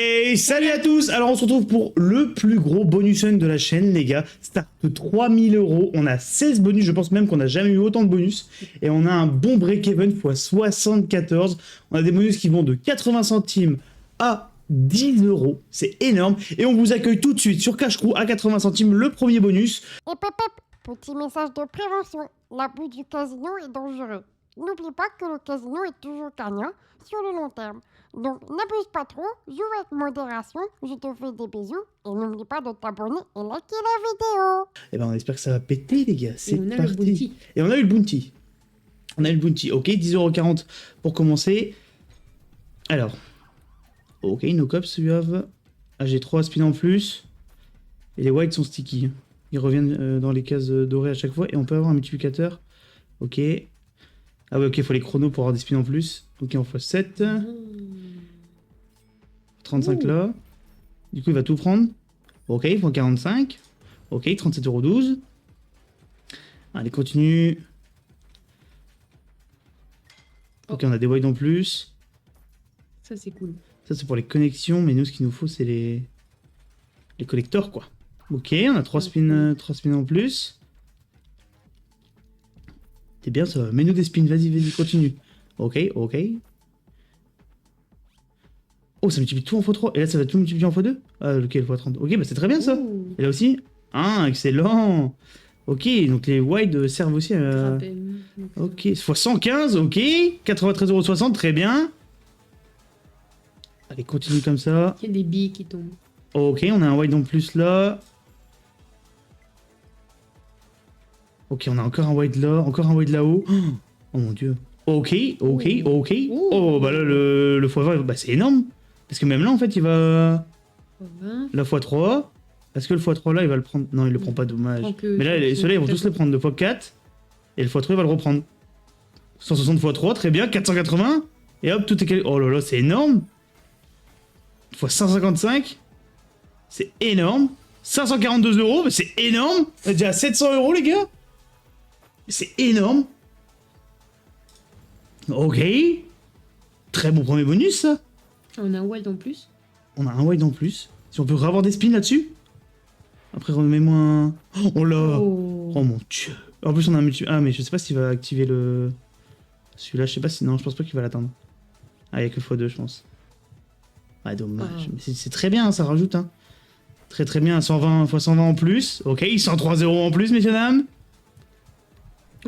Et salut à tous. Alors on se retrouve pour le plus gros bonus hunt de la chaîne, les gars. Start de 3000 €. On a 16 bonus, je pense même qu'on n'a jamais eu autant de bonus. Et on a un bon break-even x 74. On a des bonus qui vont de 80 centimes à 10 €. C'est énorme. Et on vous accueille tout de suite sur Cash Crew à 80 centimes, le premier bonus. Et petit message de prévention, l'abus du casino est dangereux. N'oublie pas que le casino est toujours gagnant sur le long terme. Donc n'abuse pas trop, joue avec modération, je te fais des bisous et n'oublie pas de t'abonner et liker la vidéo. Et ben on espère que ça va péter, les gars. C'est on a parti. le bounty. Et on a eu le bounty. On a eu le bounty. Ok, 10,40 € pour commencer. Alors. Ok, no cops you have. Ah, j'ai 3 spins en plus. Et les whites sont sticky. Ils reviennent dans les cases dorées à chaque fois. Et on peut avoir un multiplicateur. Ok. Ah ouais, ok, il faut les chronos pour avoir des spins en plus. Ok, on fait 7. 35 là. Du coup, il va tout prendre. Ok, il faut 45. Ok, 37,12 €. Allez, continue. Ok, on a des whites en plus. Ça, c'est cool. Ça, c'est pour les connexions. Mais nous, ce qu'il nous faut, c'est les collecteurs, quoi. Ok, on a 3 spins, 3 spins en plus. C'est bien ça. Mets-nous des spins. Vas-y, vas-y, continue. Ok, ok. Oh, ça multiplie tout en x3. Et là, ça va tout multiplier en x2. Ah, lequel x30. Ok, bah c'est très bien ça. Ouh. Et là aussi. Ah, excellent. Ok, donc les wide servent aussi à... Ok, x 115, ok. 93,60 €, très bien. Allez, continue comme ça. Il y a des billes qui tombent. Ok, on a un wide en plus là. Ok, on a encore un wide là, encore un wide là-haut. Oh mon dieu. Ok, ok, ok. Oh, bah là, le x20, bah, c'est énorme. Parce que même là, en fait, il va... 20. La x3. Est-ce que le x3 là, il va le prendre? Non, il le prend pas, dommage. Mais là, ceux-là, ils vont tous les prendre. Le x4. Et le x3, il va le reprendre. 160 x3, très bien. 480. Et hop, tout est calé. Oh là là, c'est énorme. X 155. C'est énorme. 542 €, mais c'est énorme. On est déjà à 700 €, les gars. C'est énorme. Ok. Très bon premier bonus, ça. On a un wild en plus. On a un wide en plus. Si on peut avoir des spins là-dessus. Après, remets-moi un... Oh là. Oh. Oh mon dieu. En plus, on a un multi... Ah, mais je sais pas s'il va activer le... Celui-là, je sais pas si... Non, je pense pas qu'il va l'atteindre. Ah, il y a que x2, je pense. Ah, dommage. Oh. Mais c'est très bien, ça rajoute, hein. Très très bien, 120 x 120 en plus. Ok, 103 € en plus, messieurs, dames.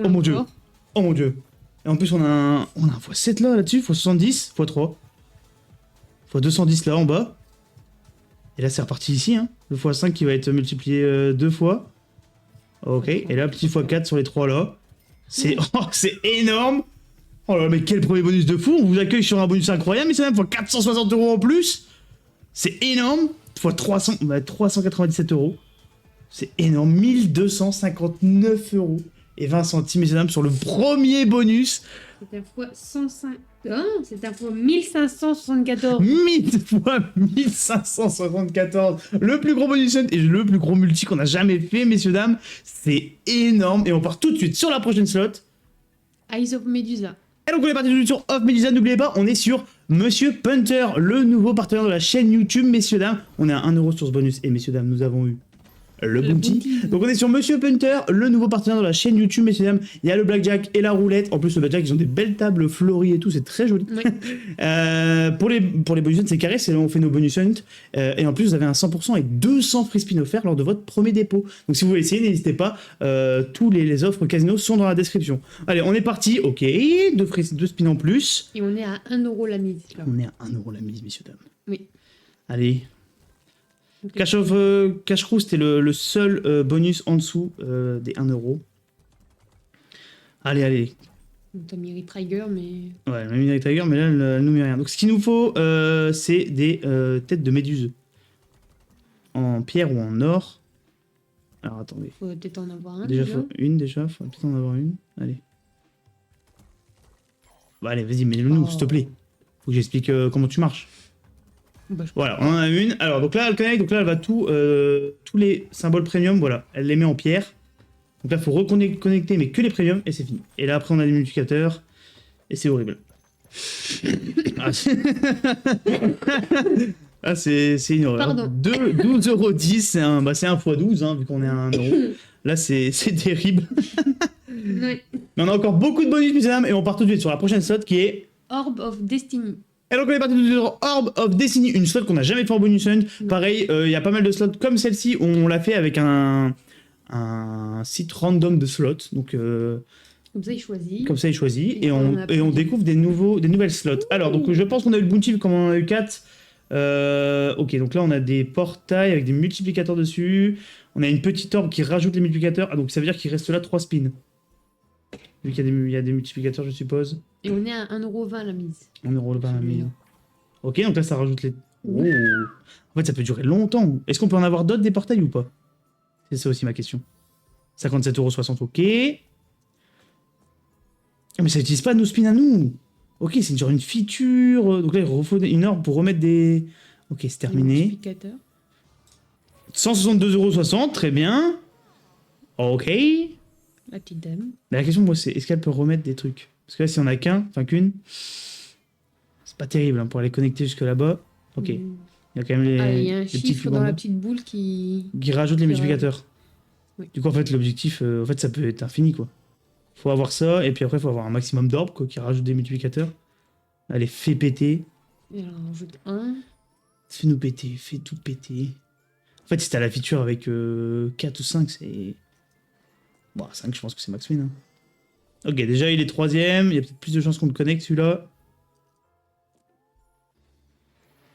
Oh mon dieu. Encore. Oh mon dieu. Et en plus, on a un x7 là-dessus, x70, x3. x210 là en bas. Et là, c'est reparti ici, hein. Le x5 qui va être multiplié 2 fois. Ok, et là, petit x4 sur les 3 là. C'est oh, c'est énorme. Oh là là, mais quel premier bonus de fou. On vous accueille sur un bonus incroyable, mais c'est même x 460 € en plus. C'est énorme. X 300, bah, 397 €. C'est énorme. 1259 € et 20 centimes, messieurs dames, sur le premier bonus. C'est un fois 105. Oh, c'est un fois 1574. 1000 fois 1574. Le plus gros bonus hunt et le plus gros multi qu'on a jamais fait, messieurs dames. C'est énorme. Et on part tout de suite sur la prochaine slot. Eyes of Medusa. Et donc on est parti tout de suite sur Off Medusa. N'oubliez pas, on est sur Monsieur Punter, le nouveau partenaire de la chaîne YouTube, messieurs dames. On est à 1 € sur ce bonus. Et messieurs dames, nous avons eu le bounty. Donc on est sur Monsieur Punter, le nouveau partenaire de la chaîne YouTube, messieurs dames. Il y a le blackjack et la roulette. En plus, le blackjack, ils ont des belles tables fleuries et tout, c'est très joli. Oui. Pour les bonus hunt, c'est carré, c'est là où on fait nos bonus hunt. Et en plus, vous avez un 100% et 200 free spin offerts lors de votre premier dépôt. Donc si vous voulez essayer, n'hésitez pas. Tous les offres casino sont dans la description. Allez, on est parti. Ok, deux spins en plus. Et on est à 1 € la mise. Là. On est à 1 € la mise, messieurs, dames. Oui. Allez. Donc, Cash Crew, c'était le seul bonus en dessous des 1 €. Allez, allez. T'as mis Retrigger, mais. Ouais, on a mis avec Tiger, mais là, elle nous met rien. Donc, ce qu'il nous faut, c'est des têtes de méduse. En pierre ou en or. Alors, attendez. Faut peut-être en avoir un. Déjà, faut une, déjà. Faut peut-être en avoir une. Allez. Bah, allez, vas-y, mets-le-nous, s'il te plaît. Faut que j'explique comment tu marches. Bah, je... Voilà, on en a une. Alors, donc là, elle connecte. Donc là, elle va tous les symboles premium, voilà. Elle les met en pierre. Donc là, il faut reconnecter, mais que les premiums, et c'est fini. Et là, après, on a des multiplicateurs. Et c'est horrible. Ah, Ah, c'est une horreur. Pardon. 12,10€, c'est un x12, hein, vu qu'on est à 1 euro. Là, c'est terrible. Ouais. Mais on a encore beaucoup de bonus, mesdames, dames, et on part tout de suite sur la prochaine slot qui est. Orb of Destiny. Et donc on est parti tout de suite sur Orb of Destiny, une slot qu'on n'a jamais fait en bonus hunt. Non. Pareil, il y a pas mal de slots comme celle-ci, où on l'a fait avec un site random de slots. Donc Comme ça, il choisit. comme ça, il choisit, Et et on a et on plus. découvre des nouvelles slots. Alors, donc je pense qu'on a eu le bounty, comme on en a eu 4. Ok, donc là on a des portails avec des multiplicateurs dessus. On a une petite orbe qui rajoute les multiplicateurs. Ah, donc ça veut dire qu'il reste là 3 spins. Vu qu'il y a des multiplicateurs, je suppose. Et on est à 1,20€ la mise. On est relevé à la Celui-là. mine. Ok, donc là ça rajoute les. Oh. En fait, ça peut durer longtemps. Est-ce qu'on peut en avoir d'autres des portails ou pas? C'est ça aussi ma question. 57,60€, ok. Ah, mais ça utilise pas nos spins à nous. Ok, c'est genre une feature. Donc là, il refaut une orbe pour remettre des. Ok, c'est terminé. Multiplicateur. 162,60€, très bien. Ok. La petite dame. Mais la question, moi, c'est est-ce qu'elle peut remettre des trucs? Parce que là, si on a qu'une, c'est pas terrible hein, pour aller connecter jusque là-bas. Ok. Il y a quand même Ah, il y a un les petits chiffre cubes dans en la bas petite boule qui... qui rajoute les qui multiplicateurs. Oui. Du coup, en fait, l'objectif, en fait, ça peut être infini, quoi. Faut avoir ça, et puis après, faut avoir un maximum d'orbes, quoi, qui rajoute des multiplicateurs. Allez, fais péter. Et alors, on ajoute un. Fais-nous péter, fais tout péter. En fait, si t'as la feature avec 4 ou 5, c'est... Bon, 5, je pense que c'est max win. Hein. Ok, déjà, il est 3ème. Il y a peut-être plus de chances qu'on le connecte, celui-là.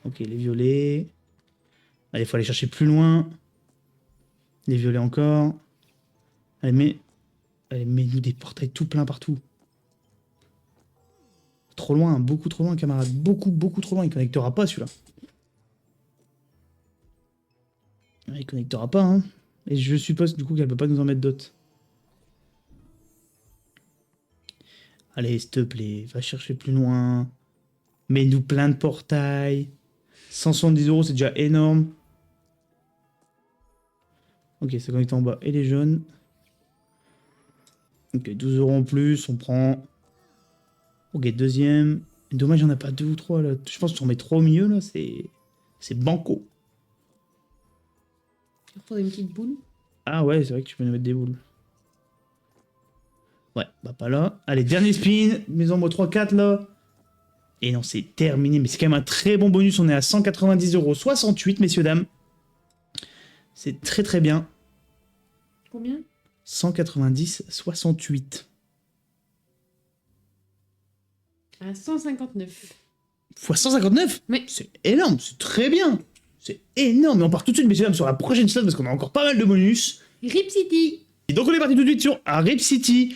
Ok, les violets. Allez, faut aller chercher plus loin. Les violets encore. Allez, mets-nous des portraits tout pleins partout. Trop loin, beaucoup trop loin, camarade. Beaucoup, beaucoup trop loin. Il connectera pas, celui-là. Il connectera pas, hein. Et je suppose, du coup, qu'elle peut pas nous en mettre d'autres. Allez, s'il te plaît, va chercher plus loin. Mets-nous plein de portails. 170€, c'est déjà énorme. Ok, ça connecte en bas. Et les jaunes. Ok, 12€ en plus, on prend. Ok, deuxième. Dommage, il n'y en a pas 2 ou 3 là. Je pense que tu en mets 3 au milieu là, c'est banco. Pour une petite boule. Ah ouais, c'est vrai que tu peux nous mettre des boules. Ouais, bah pas là. Allez, dernier spin. Maison moi 3-4 là. Et non, c'est terminé. Mais c'est quand même un très bon bonus. On est à 190,68€, messieurs, dames. C'est très très bien. Combien? 190,68. À 159. Fois 159? Mais C'est énorme, c'est très bien. C'est énorme. Mais on part tout de suite, messieurs, dames, sur la prochaine slot parce qu'on a encore pas mal de bonus. Rip City. Et donc on est parti tout de suite sur Rip City.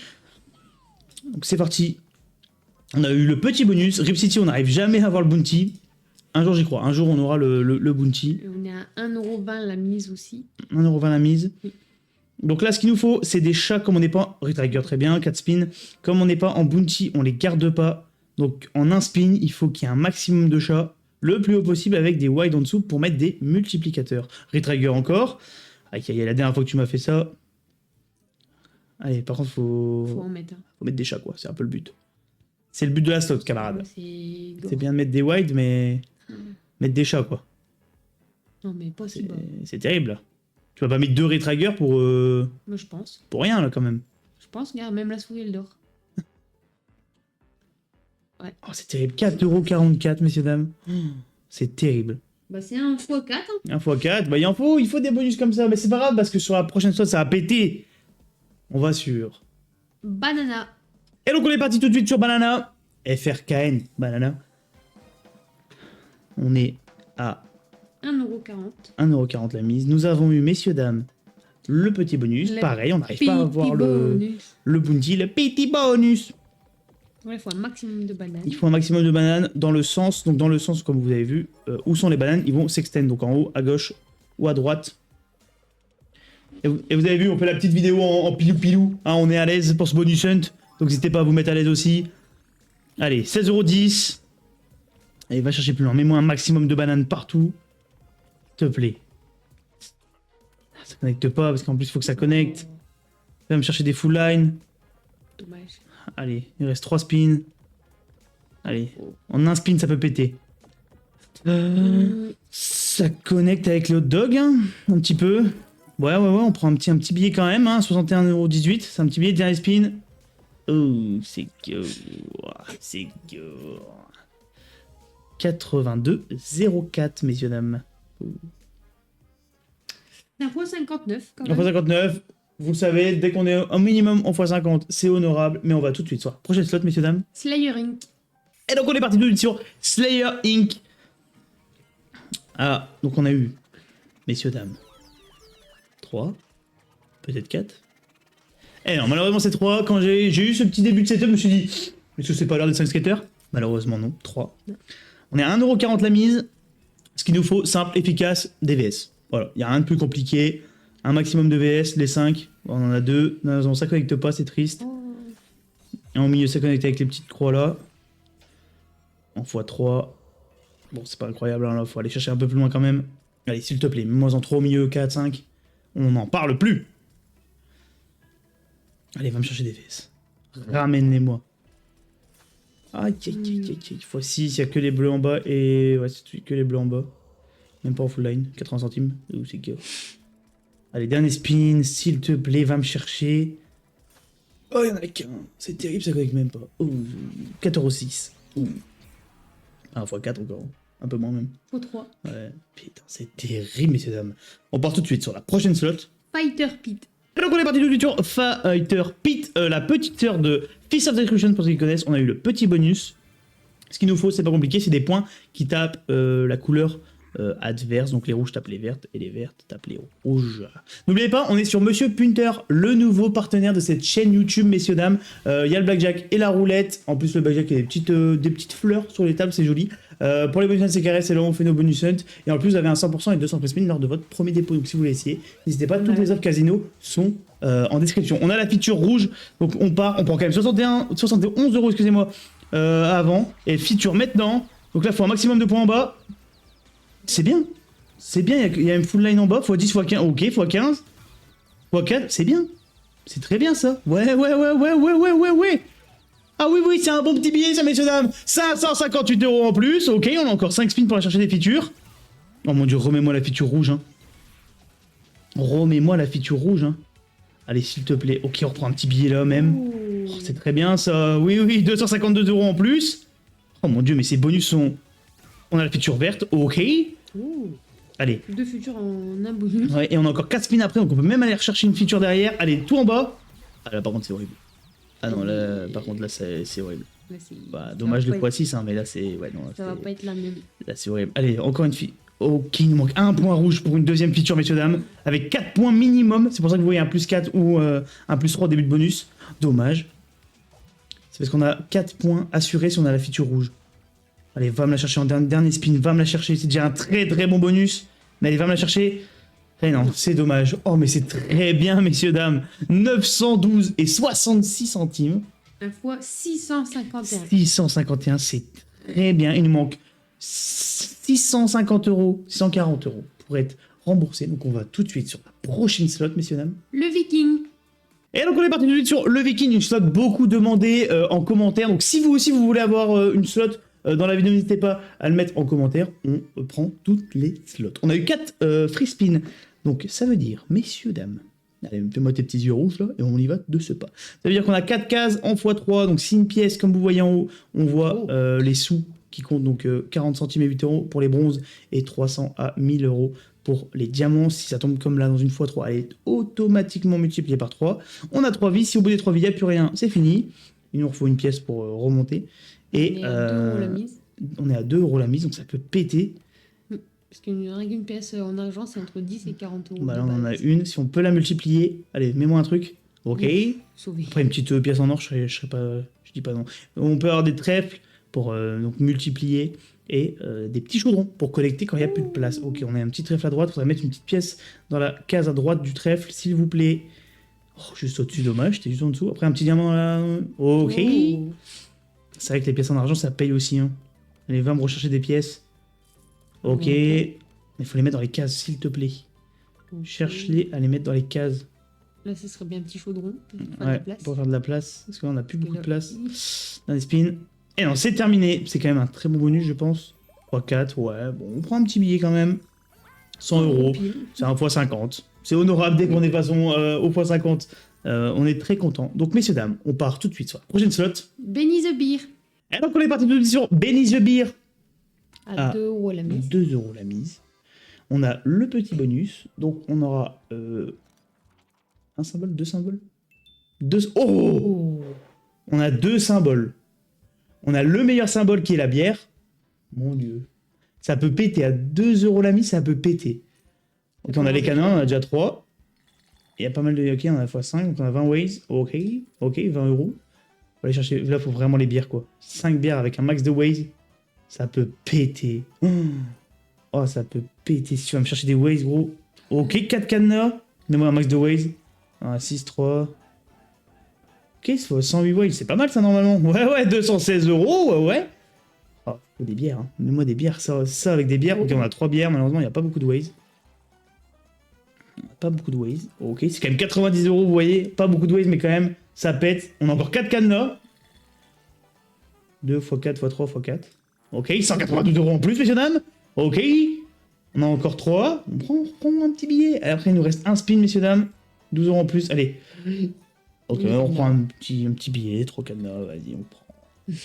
Donc c'est parti. On a eu le petit bonus. Rip City, on n'arrive jamais à avoir le bounty. Un jour j'y crois. Un jour on aura le bounty. Et on est à 1,20€ la mise aussi. 1,20€ la mise. Oui. Donc là ce qu'il nous faut c'est des chats comme on n'est pas... Retrigger très bien, 4 spins. Comme on n'est pas en bounty, on les garde pas. Donc en un spin, il faut qu'il y ait un maximum de chats. Le plus haut possible avec des wide en dessous pour mettre des multiplicateurs. Retrigger encore. Aïe, aïe, la dernière fois que tu m'as fait ça. Allez, par contre, Faut en mettre un. faut mettre des chats, quoi. C'est un peu le but. C'est le but de la slot, camarade. Ouais, c'est gore. C'est bien de mettre des wide, mais mettre des chats, quoi. Non, mais pas si C'est bas. c'est terrible, là. Tu vas pas mettre 2 retraggers Moi, je pense. pour rien, là, quand même. Je pense, regarde, même la souris, elle dort. Oh, c'est terrible. 4,44€, messieurs, dames. C'est terrible. Bah, c'est un x4. Hein. 1 x 4, bah il faut des bonus comme ça. Mais c'est pas grave, parce que sur la prochaine slot, ça va péter. On va sur... Banana. Et donc on est parti tout de suite sur Banana. FRKN, Banana. On est à 1,40€. 1,40€ la mise. Nous avons eu, messieurs, dames, le petit bonus. Le Pareil, on n'arrive pas à avoir le bounty, le petit bonus. Ouais, il faut un maximum de bananes. Il faut un maximum de bananes dans le sens, comme vous avez vu, où sont les bananes, ils vont s'extendre, donc en haut, à gauche ou à droite. Et vous avez vu, on fait la petite vidéo en pilou-pilou, hein, on est à l'aise pour ce bonus hunt, donc n'hésitez pas à vous mettre à l'aise aussi. Allez, 16,10€. Allez, va chercher plus loin, mets-moi un maximum de bananes partout. S'il te plaît. Ça connecte pas, parce qu'en plus, il faut que ça connecte. Va me chercher des full line. Dommage. Allez, il reste 3 spins. Allez, en un spin, ça peut péter. Ça connecte avec le hot dog, hein, un petit peu. Ouais, on prend un petit billet quand même, hein, 61,18 €. C'est un petit billet de dernier spin. Oh, c'est go. C'est go. 82,04, messieurs, dames. C'est un x59 quand En même. x59, vous le savez, dès qu'on est un minimum en x50, c'est honorable, mais on va tout de suite sur la prochaine slot, messieurs, dames. Slayer Inc. Et donc on est parti tout de suite sur Slayer Inc. Ah, donc on a eu, messieurs, dames, 3, peut-être 4. Eh non, malheureusement c'est 3. Quand j'ai eu ce petit début de setup, je me suis dit, est-ce que c'est pas l'heure des 5 skaters? Malheureusement non, 3. On est à 1,40 € la mise. Ce qu'il nous faut, simple, efficace, des VS. Voilà, il n'y a rien de plus compliqué. Un maximum de VS, les 5. On en a 2. Non, ça connecte pas, c'est triste. Et en milieu, ça connecte avec les petites croix là. En x3. Bon, c'est pas incroyable, hein, là, faut aller chercher un peu plus loin quand même. Allez, s'il te plaît, mets-moi en 3 au milieu, 4, 5. On n'en parle plus. Allez, va me chercher des VS. Ramène-les-moi. Aïe, aïe, aïe, aïe, aïe. x6, il n'y a que les bleus en bas et... Ouais, c'est que les bleus en bas. Même pas en full line, 80 centimes. Ouh, c'est que... Allez, dernier spin, s'il te plaît, va me chercher. Oh, il y en a qu'un. C'est terrible, ça connecte même pas. Oh, 4,06 €. Ouh. Ah, x4 encore. Un peu moins même. x3. Ouais, putain, c'est terrible, messieurs, dames. On part tout de suite sur la prochaine slot. Fighter Pit. Et donc on est parti tout de suite sur Fighter Pit, la petite sœur de Fist of Execution pour ceux qui connaissent. On a eu le petit bonus. Ce qu'il nous faut, c'est pas compliqué, c'est des points qui tapent la couleur adverse. Donc les rouges tapent les vertes et les vertes tapent les rouges. N'oubliez pas, on est sur Monsieur Punter, le nouveau partenaire de cette chaîne YouTube, messieurs, dames. Il y a le blackjack et la roulette. En plus, le blackjack, il y a des petites fleurs sur les tables, c'est joli. Pour les bonus hunt, c'est carré, c'est là où on fait nos bonus hunt. Et en plus, vous avez un 100% et 200 free spin lors de votre premier dépôt. Donc si vous voulez essayer, n'hésitez pas, toutes les offres casino sont en description. On a la feature rouge, donc on prend quand même 71 €, excusez-moi, avant. Et feature maintenant. Donc là, il faut un maximum de points en bas. C'est bien. C'est bien, il y a une full line en bas, x10, x15, ok, x15, x4, c'est bien. C'est très bien ça. Ouais. Ah oui, c'est un bon petit billet, ça, messieurs, dames. 558 € en plus, ok, on a encore 5 spins pour aller chercher des features. Oh mon dieu, remets-moi la feature rouge, hein. Remets-moi la feature rouge, hein. Allez, s'il te plaît. Ok, on reprend un petit billet là, même. Oh, c'est très bien, ça. Oui, 252 € en plus. Oh mon dieu, mais ces bonus sont... On a la feature verte, ok. Allez. 2 futurs en un bonus. Ouais, et on a encore 4 spins après, donc on peut même aller rechercher une feature derrière. Allez, tout en bas. Ah là, par contre, c'est horrible. Ah non, là, par contre, là, c'est horrible. Là, Bah, dommage le x6, hein, mais là, c'est... Ouais, non, ça va pas être la même. Là, c'est horrible. Allez, encore une fille. Ok, il nous manque un point rouge pour une deuxième feature, messieurs, dames. Avec 4 points minimum. C'est pour ça que vous voyez un plus 4 ou un plus 3 au début de bonus. Dommage. C'est parce qu'on a 4 points assurés si on a la feature rouge. Allez, va me la chercher en dernier spin. Va me la chercher. C'est déjà un très bon bonus. Mais allez, va me la chercher. Eh non, c'est dommage. Oh, mais c'est très bien, messieurs, dames. 912 et 66 centimes. Un fois 651. 651, c'est très bien. Il nous manque 650 €, 640 € pour être remboursé. Donc on va tout de suite sur la prochaine slot, messieurs, dames. Le Viking. Et donc on est parti tout de suite sur le Viking, une slot beaucoup demandée en commentaire. Donc si vous aussi vous voulez avoir une slot dans la vidéo, n'hésitez pas à le mettre en commentaire. On prend toutes les slots. On a eu 4 free spin. Donc ça veut dire, messieurs, dames, allez, fais-moi tes petits yeux rouges là, et on y va de ce pas. Ça veut dire qu'on a 4 cases en x3, donc 6 pièces, comme vous voyez en haut, on voit les sous qui comptent, donc 40 centimes et 8 € pour les bronzes, et 300 à 1000 € pour les diamants. Si ça tombe comme là dans une x3, elle est automatiquement multipliée par 3. On a 3 vies, si au bout des 3 vies, il n'y a plus rien, c'est fini. Il nous faut une pièce pour remonter. Et on est à 2 € la mise. On est à 2 € la mise, donc ça peut péter. Parce qu'une pièce en argent, c'est entre 10 et 40 €. Bah là, on en a une. Si on peut la multiplier, allez, mets-moi un truc. Ok. Sauvé. Après, une petite pièce en or, je dis pas non. On peut avoir des trèfles pour donc multiplier et des petits chaudrons pour collecter quand il n'y a plus de place. Ok, on a un petit trèfle à droite. Il faudrait mettre une petite pièce dans la case à droite du trèfle, s'il vous plaît. Oh, juste au-dessus, dommage. J'étais juste en dessous. Après, un petit diamant là. Ok. Oh. C'est vrai que les pièces en argent, ça paye aussi. Hein. Allez, va me rechercher des pièces. Ok. Mais il faut les mettre dans les cases, s'il te plaît. Okay. Cherche-les à les mettre dans les cases. Là, ce serait bien un petit chaudron pour faire de Ouais, la place. pour faire de la place. Parce qu'on n'a plus beaucoup de là, place dans les spins. Et non, c'est terminé. C'est quand même un très bon bonus, je pense. x4, ouais, bon, on prend un petit billet quand même. 100 euros, Pile. c'est un x50. C'est honorable dès qu'on est passé au x50. On est très content. Donc, messieurs, dames, on part tout de suite sur la prochaine slot. Benny the Beer. Et donc, on est parti tout de suite sur Benny the Beer. À Ah. 2 € la mise. 2 euros la mise. On a le petit bonus. Donc, on aura un symbole, deux symboles. Oh, Oh. on a 2 symboles. On a le meilleur symbole qui est la bière. Mon Dieu. Ça peut péter. À 2 euros la mise, ça peut péter. Donc, on a les canins, on a déjà 3. Il y a pas mal de... Ok, on a x5, donc on a 20 ways. Ok, 20 euros. Faut aller chercher... Là, il faut vraiment les bières, quoi. 5 bières avec un max de ways. Ça peut péter. Oh, ça peut péter. Si tu vas me chercher des ways, gros. Ok, 4 cadenas. Donne-moi un max de ways. 6, 3... Ok, c'est 108 ways. C'est pas mal, ça, normalement. Ouais, 216 euros, ouais. Oh, faut des bières, hein. Donne-moi des bières, ça avec des bières. Ok, on a 3 bières. Malheureusement, il n'y a pas beaucoup de ways. Pas beaucoup de ways. Ok, c'est quand même 90 euros, vous voyez. Pas beaucoup de ways, mais quand même, ça pète. On a encore 4 cadenas. 2 x 4 x 3 x 4. Ok, 192 euros en plus, messieurs, dames. Ok. On a encore 3. On prend un petit billet. Et après, il nous reste un spin, messieurs, dames. 12 euros en plus. Allez. Ok, on prend un petit billet. 3 cadenas. Vas-y, on prend.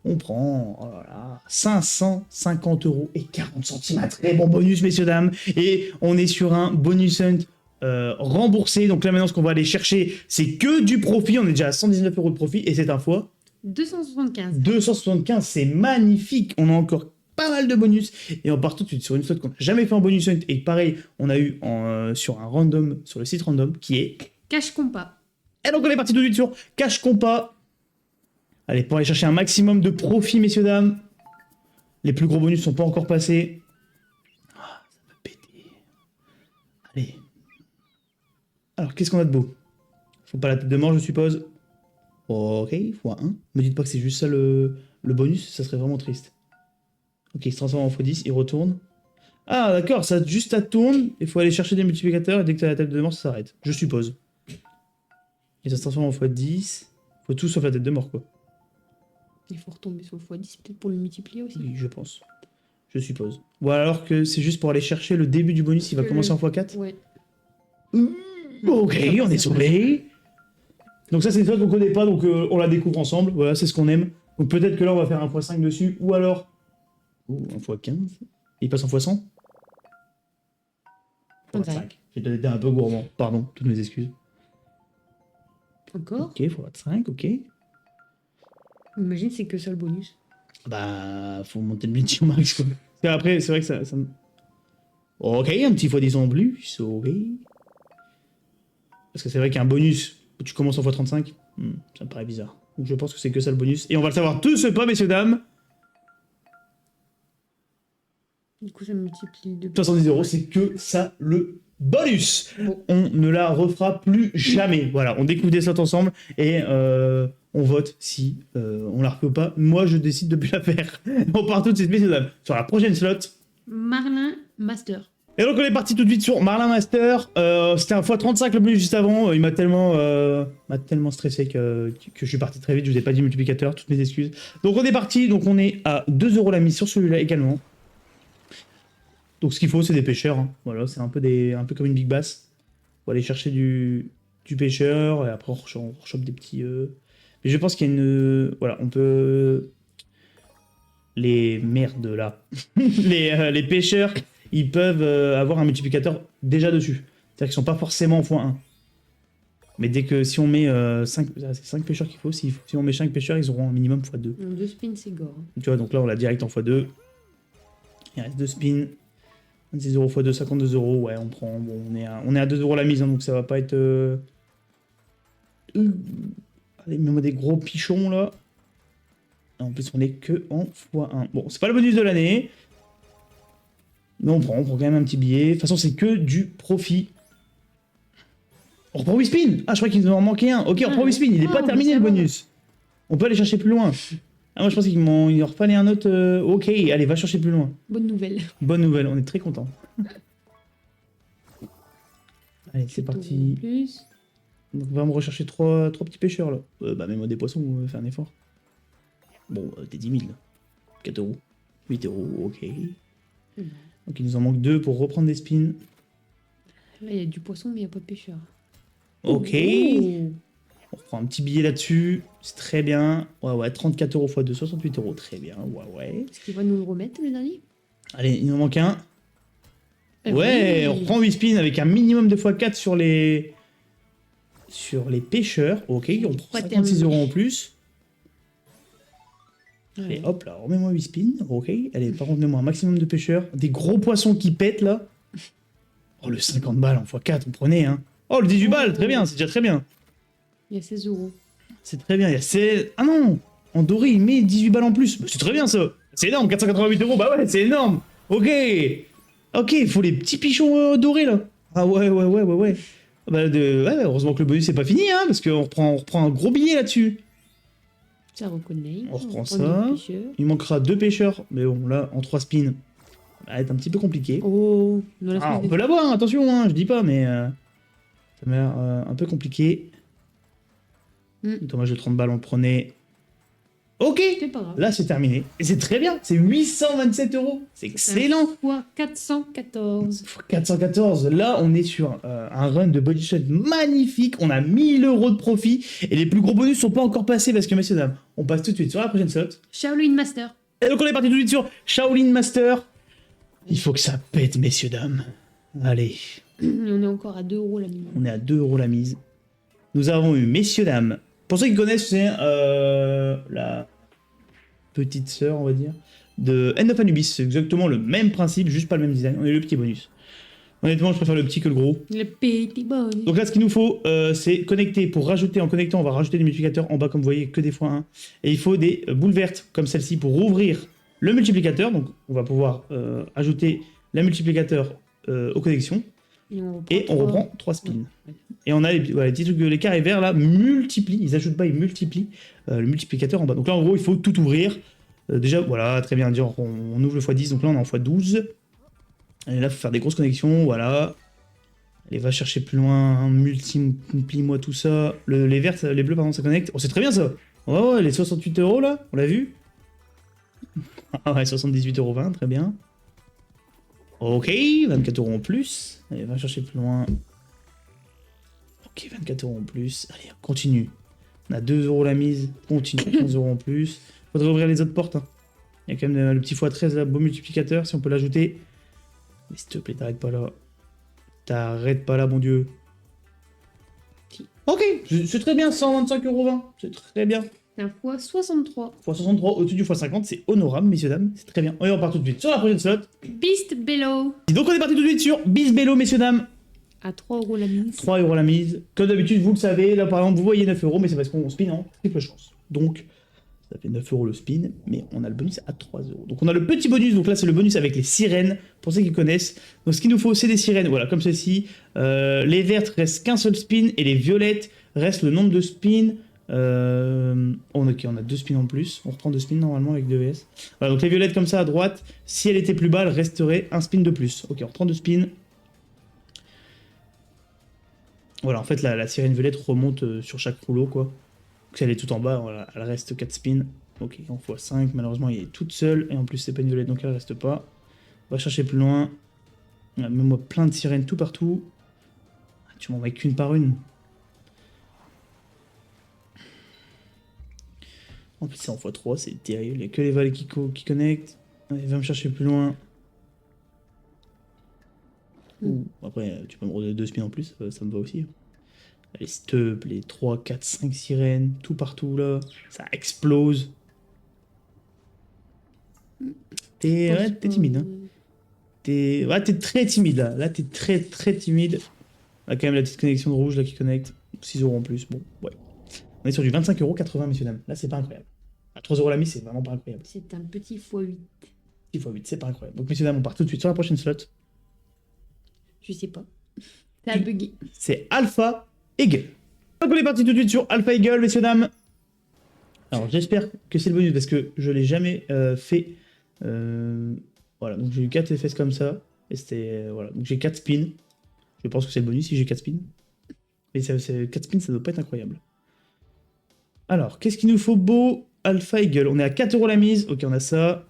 On prend, oh là là, 550 euros et 40 centimes. Un très bon bonus, messieurs, dames. Et on est sur un bonus hunt remboursé. Donc là, maintenant, ce qu'on va aller chercher, c'est que du profit. On est déjà à 119 euros de profit. Et c'est un fois 275. 275, c'est magnifique. On a encore pas mal de bonus. Et on part tout de suite sur une slot qu'on n'a jamais fait en bonus hunt. Et pareil, on a eu sur un random, sur le site random, qui est... Cash compas. Et donc on est parti tout de suite sur Cash Compas. Allez, pour aller chercher un maximum de profit, messieurs, dames. Les plus gros bonus sont pas encore passés. Ah, ça peut péter. Allez. Alors, qu'est-ce qu'on a de beau? Faut pas la tête de mort, je suppose. Ok, x1. Me dites pas que c'est juste ça le bonus, ça serait vraiment triste. Ok, il se transforme en x10, il retourne. Ah, d'accord, ça juste ça tourne. Il faut aller chercher des multiplicateurs et dès que t'as la tête de mort, ça s'arrête. Je suppose. Et ça se transforme en x10. Faut tout sauf la tête de mort, quoi. Il faut retomber sur le x10 peut-être pour le multiplier aussi. Oui, je pense. Je suppose. Ou alors que c'est juste pour aller chercher le début du bonus, il va commencer en x4. Ouais. Ok, on est sauvé. Donc ça, c'est une chose qu'on connaît pas, donc on la découvre ensemble. Voilà, c'est ce qu'on aime. Donc peut-être que là, on va faire un x5 dessus, ou alors... Oh, un x15. Il passe en x100 x5. J'ai peut-être été un peu gourmand. Pardon, toutes mes excuses. Encore. Ok, x5, ok. Imagine, c'est que ça le bonus. Bah, faut monter le multi au max, quoi. Parce qu'après, c'est vrai que ça me... Ok, un petit x10 en plus, ok. Parce que c'est vrai qu'un bonus où tu commences en x35, ça me paraît bizarre. Donc je pense que c'est que ça le bonus. Et on va le savoir tous pas, messieurs, dames. Du coup, ça multiplie de 70 euros, c'est que ça le bonus. Bon. On ne la refera plus jamais. Voilà, on découvre des slots ensemble et on vote si on la refait ou pas. Moi, je décide de plus la faire. On part tout de suite, messieurs, dames, sur la prochaine slot. Marlin Master. Et donc on est parti tout de suite sur Marlin Master. C'était un x35 le bonus juste avant. Il m'a tellement stressé que je suis parti très vite. Je vous ai pas dit multiplicateur, toutes mes excuses. Donc on est parti. Donc on est à 2 euros la mise sur celui-là également. Donc ce qu'il faut, c'est des pêcheurs. Hein. Voilà, c'est un peu comme une big bass. Faut aller chercher du pêcheur et après on rechoppe des petits. Mais je pense qu'il y a une. Voilà, on peut. Les merdes là. les pêcheurs. Ils peuvent avoir un multiplicateur déjà dessus. C'est-à-dire qu'ils sont pas forcément en x1. Mais dès que si on met 5 pêcheurs qu'il faut, si on met 5 pêcheurs, ils auront un minimum x2. En 2 spins, c'est gore. Tu vois, donc là on l'a direct en x2. Il reste 2 spins. 26 euros x2, 52 euros. Ouais, on prend. Bon, on est à 2 euros la mise, hein, donc ça va pas être. Allez, mets-moi des gros pichons là. En plus, on est que en x1. Bon, c'est pas le bonus de l'année. Mais on prend quand même un petit billet. De toute façon, c'est que du profit. On reprend 8 spins. Ah, je crois qu'il nous en manquait un. Ok, on reprend 8 spins. Il n'est pas terminé le bonus. On peut aller chercher plus loin. Ah, moi, je pense qu'il en refallait un autre. Ok, allez, va chercher plus loin. Bonne nouvelle. Bonne nouvelle, on est très content. Allez, c'est parti. Plus. Donc, on va me rechercher 3 petits pêcheurs là. Bah, même des poissons, on va faire un effort. Bon, t'es 10 000. 4 euros. 8 euros, ok. Mhm. Donc il nous en manque 2 pour reprendre des spins. Là, il y a du poisson, mais il n'y a pas de pêcheur. Ok. Oh. On reprend un petit billet là-dessus. C'est très bien. Ouais, 34 euros x 2, 68 euros. Très bien, ouais. Est-ce qu'il va nous le remettre, le dernier? Allez, il nous en manque un. Eh Ouais, oui. on reprend 8 spins avec un minimum de x4 sur les pêcheurs. Ok, on prend Pas 56 terminé. euros en plus. Allez, Ouais. hop là, remets-moi 8 spins. Ok, allez, par contre, mets-moi un maximum de pêcheurs. Des gros poissons qui pètent là. Oh, le 50 balles en x4, on prenait, hein. Oh, le 18 balles, très bien, c'est déjà très bien. Il y a 16 euros. C'est très bien, il y a 16... Ah non, en doré, il met 18 balles en plus. Bah, c'est très bien ça. C'est énorme, 488 euros, bah ouais, c'est énorme. Ok. Ok, il faut les petits pichons dorés là. Ah ouais. Bah, ouais, heureusement que le bonus c'est pas fini, hein, parce qu'on reprend un gros billet là-dessus. Ça reconnaît. On reprend prend ça. des pêcheurs. Il manquera 2 pêcheurs, mais bon, là, en 3 spins, ça va être un petit peu compliqué. Oh, dans la Ah, semaine on peut l'avoir, hein, attention, hein, je dis pas, mais ça m'a l'air un peu compliqué. Dommage de 30 balles, on le prenait. Ok, C'est pas grave. là c'est terminé. Et c'est très bien, c'est 827 euros. C'est excellent. Fois 414. 414, là on est sur un run de body shot magnifique. On a 1000 euros de profit. Et les plus gros bonus sont pas encore passés parce que, messieurs, dames, on passe tout de suite sur la prochaine slot. Shaolin Master. Et donc on est parti tout de suite sur Shaolin Master. Il faut que ça pète, messieurs, dames. Allez, On est encore à 2 euros la minimum. on est à 2 euros la mise. Nous avons eu, messieurs, dames. Pour ceux qui connaissent, c'est la petite sœur, on va dire, de End of Anubis. C'est exactement le même principe, juste pas le même design. On a eu le petit bonus. Honnêtement, je préfère le petit que le gros. Le petit bonus. Donc là, ce qu'il nous faut, c'est connecter. Pour rajouter, en connectant, on va rajouter des multiplicateurs en bas, comme vous voyez, que des fois 1. Et il faut des boules vertes, comme celle-ci, pour ouvrir le multiplicateur. Donc, on va pouvoir ajouter la multiplicateur aux connexions. Et on reprend 3 spins. Ouais. Et on a les petits trucs, les carrés verts là, multiplient. Ils ajoutent pas, ils multiplient le multiplicateur en bas. Donc là, en gros, il faut tout ouvrir. Déjà, voilà, très bien. Dire, on ouvre le x10, donc là, on est en x12. Et là, il faut faire des grosses connexions, voilà. Allez, va chercher plus loin, multiplie-moi tout ça. Les verts, les bleus, pardon, ça connecte. Oh, c'est très bien ça. Ouais, les 68 euros là, on l'a vu. Ah ouais, 78,20 euros, très bien. Ok, 24 euros en plus. Allez, va chercher plus loin. Ok, 24 euros en plus. Allez, on continue. On a 2 euros la mise. Continue, 15 euros en plus. Faudrait ouvrir les autres portes. Hein. Il y a quand même le petit x13 là, beau multiplicateur, si on peut l'ajouter. Mais s'il te plaît, t'arrêtes pas là. T'arrêtes pas là, bon Dieu. Si. Ok, c'est très bien, 125,20 euros. C'est très bien. C'est un fois 63. x63 au-dessus du x50, c'est honorable, messieurs, dames. C'est très bien. Et on part tout de suite sur la prochaine slot. Beast Bellow. Donc on est parti tout de suite sur Bisbello, messieurs, dames. À 3 euros la mise. 3 euros la mise. Comme d'habitude, vous le savez, là par exemple, vous voyez 9 euros, mais c'est parce qu'on spin en triple chance. Donc, ça fait 9 euros le spin, mais on a le bonus à 3 euros. Donc on a le petit bonus, donc là c'est le bonus avec les sirènes, pour ceux qui connaissent. Donc ce qu'il nous faut, c'est des sirènes, voilà, comme ceci. Les vertes restent qu'un seul spin, et les violettes restent le nombre de spins. Ok, on a 2 spins en plus. On reprend 2 spins normalement avec 2 VS. Voilà, donc les violettes comme ça à droite, si elle était plus bas, elle resterait un spin de plus. Ok, on reprend 2 spins. Voilà, en fait, la sirène violette remonte sur chaque rouleau, quoi. Donc, si elle est tout en bas, voilà, elle reste 4 spins. Ok, on fois 5. Malheureusement, elle est toute seule. Et en plus, c'est pas une violette, donc elle reste pas. On va chercher plus loin. Mets-moi plein de sirènes tout partout. Tu m'en mets qu'une par une. En plus, c'est en x3, c'est terrible. Il n'y a que les valets qui connectent. Allez, va me chercher plus loin. Ouh, après, tu peux me redonner 2 spins en plus, ça me va aussi. Allez, s'il te plaît, 3, 4, 5 sirènes, tout partout là. Ça explose. T'es timide, hein. T'es très timide là. Là, t'es très timide. On a quand même la petite connexion de rouge là qui connecte. 6 euros en plus. Bon, ouais. On est sur du 25,80 €, messieurs, dames. Là, c'est pas incroyable. À 3 euros la mise, c'est vraiment pas incroyable. C'est un petit x8. 6 x 8, c'est pas incroyable. Donc, messieurs, dames, on part tout de suite sur la prochaine slot. Je sais pas. Ça a bugué. C'est Alpha Eagle. Donc, on est parti tout de suite sur Alpha Eagle, messieurs, dames. Alors, j'espère que c'est le bonus parce que je l'ai jamais fait. Voilà, donc j'ai eu 4 FS comme ça. Et c'était. Voilà, donc j'ai 4 spins. Je pense que c'est le bonus si j'ai 4 spins. Mais 4 spins, ça doit pas être incroyable. Alors, qu'est-ce qu'il nous faut beau Alpha Eagle. On est à 4 euros la mise. Ok, on a ça.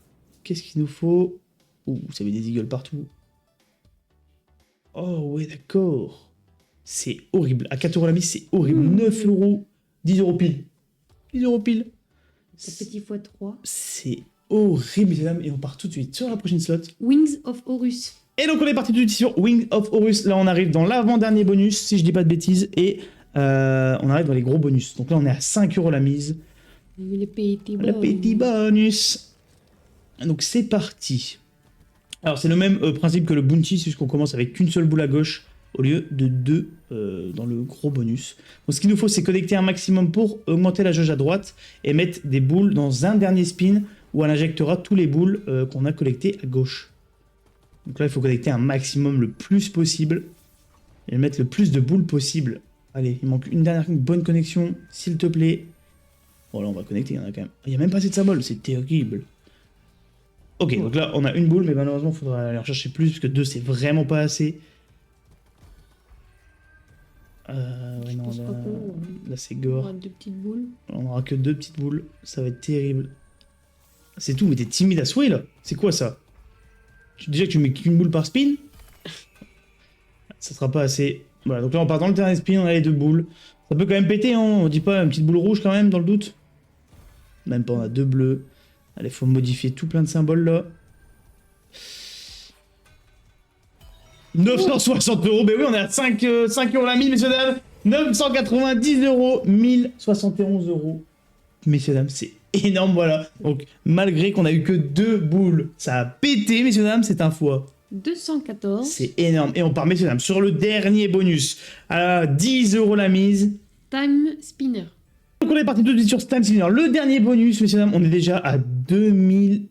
qu'est-ce qu'il nous faut? Ouh, ça met des eagles partout. Oh, ouais, d'accord. C'est horrible. À 4 € la mise, c'est horrible. 9 €, 10 € pile. 10 € pile. Ce petit x3. C'est horrible, mesdames, dames. Et on part tout de suite sur la prochaine slot. Wings of Horus. Et donc, on est parti tout de suite sur Wings of Horus. Là, on arrive dans l'avant-dernier bonus, si je dis pas de bêtises. Et on arrive dans les gros bonus. Donc là, on est à 5 € la mise. Le petit Le petit bonus. Donc, c'est parti. Alors, c'est le même principe que le bounty, c'est juste qu'on commence avec qu'une seule boule à gauche au lieu de 2 dans le gros bonus. Donc, ce qu'il nous faut, c'est connecter un maximum pour augmenter la jauge à droite et mettre des boules dans un dernier spin où on injectera tous les boules qu'on a collectées à gauche. Donc là, il faut connecter un maximum le plus possible et mettre le plus de boules possible. Allez, il manque une dernière bonne connexion, s'il te plaît. Bon, là, on va connecter, il y en a quand même. Il n'y a même pas assez de symboles, c'est terrible. Ok, donc là, on a une boule, mais malheureusement, il faudra aller en chercher plus, parce que 2, c'est vraiment pas assez. Ouais, non, là c'est On gore. aura 2 petites boules. On n'aura que 2 petites boules, ça va être terrible. C'est tout, mais t'es timide à souhait, là. C'est quoi, ça? Déjà que tu mets qu'une boule par spin? Ça sera pas assez. Voilà, donc là, on part dans le dernier spin, on a les 2 boules. Ça peut quand même péter, hein. On dit pas une petite boule rouge, quand même, dans le doute. Même pas, on a 2 bleus. Allez, faut modifier tout plein de symboles là. 960 €, mais oui, on est à 5 € la mise, messieurs dames. 990 €, 1071 €. Messieurs dames, c'est énorme, voilà. Donc, malgré qu'on a eu que 2 boules, ça a pété, messieurs dames, c'est un foie. 214. C'est énorme. Et on part, messieurs dames, sur le dernier bonus. À 10 € la mise. Time Spinner. Donc on est parti tout de suite sur Time Spinner. Le dernier bonus, messieurs dames, on est déjà à 2000...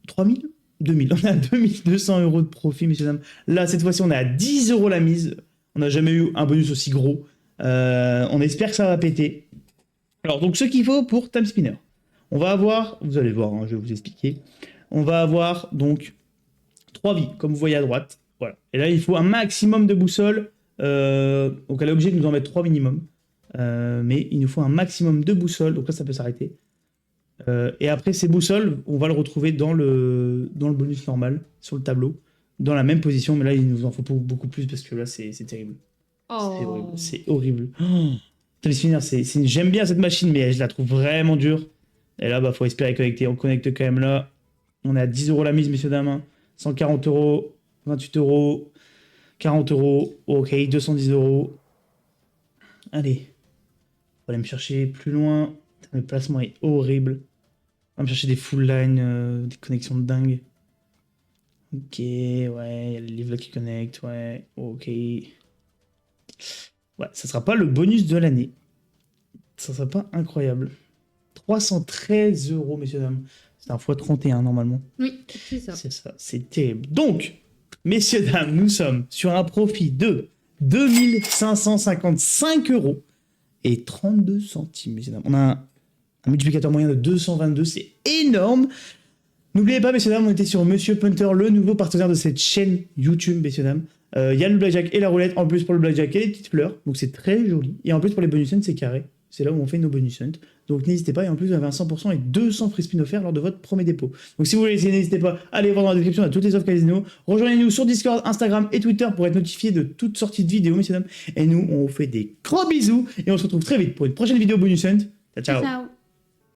3000 2000. On est à 2200 € de profit, messieurs dames. Là, cette fois-ci, on est à 10 € la mise. On n'a jamais eu un bonus aussi gros. On espère que ça va péter. Alors, donc, ce qu'il faut pour Time Spinner. On va avoir, vous allez voir, hein, je vais vous expliquer. On va avoir, donc, 3 vies, comme vous voyez à droite. Voilà. Et là, il faut un maximum de boussoles. Donc, elle est obligée de nous en mettre 3 minimum. Mais il nous faut un maximum de boussoles, donc là ça peut s'arrêter. Et après ces boussoles, on va le retrouver dans le bonus normal, sur le tableau, dans la même position, mais là il nous en faut beaucoup plus parce que là c'est terrible. Oh. C'est horrible. Oh. J'aime bien cette machine, mais je la trouve vraiment dure. Et là, bah faut espérer connecter. On connecte quand même là. On est à 10 € la mise, messieurs dames. 140 €, 28 €, 40 €, ok, 210 €. Allez. On va aller me chercher plus loin. Le placement est horrible. On va me chercher des full line, des connexions de dingue. Ok, ouais, il y a le livre là qui connecte, ouais, ok. Ouais, ça sera pas le bonus de l'année. Ça sera pas incroyable. 313 €, messieurs dames. C'est un x31 normalement. Oui, c'est ça. C'est ça, c'est terrible. Donc, messieurs dames, nous sommes sur un profit de 2555 € et 32 centimes, messieurs dames. On a un multiplicateur moyen de 222, c'est énorme. N'oubliez pas, messieurs dames, on était sur Monsieur Punter, le nouveau partenaire de cette chaîne YouTube, messieurs dames. Il y a le blackjack et la roulette. En plus, pour le blackjack, il y a des petites fleurs, donc c'est très joli. Et en plus, pour les bonus hunt, c'est carré. C'est là où on fait nos bonus hunt. Donc n'hésitez pas. Et en plus, vous avez un 100% et 200 free spin offerts lors de votre premier dépôt. Donc si vous voulez essayer, n'hésitez pas à aller voir dans la description, on a toutes les offres Casino. Rejoignez-nous sur Discord, Instagram et Twitter pour être notifié de toutes sorties de vidéos, messieurs dames. Et nous, on vous fait des gros bisous. Et on se retrouve très vite pour une prochaine vidéo bonus hunt. Ciao, ciao. Ciao.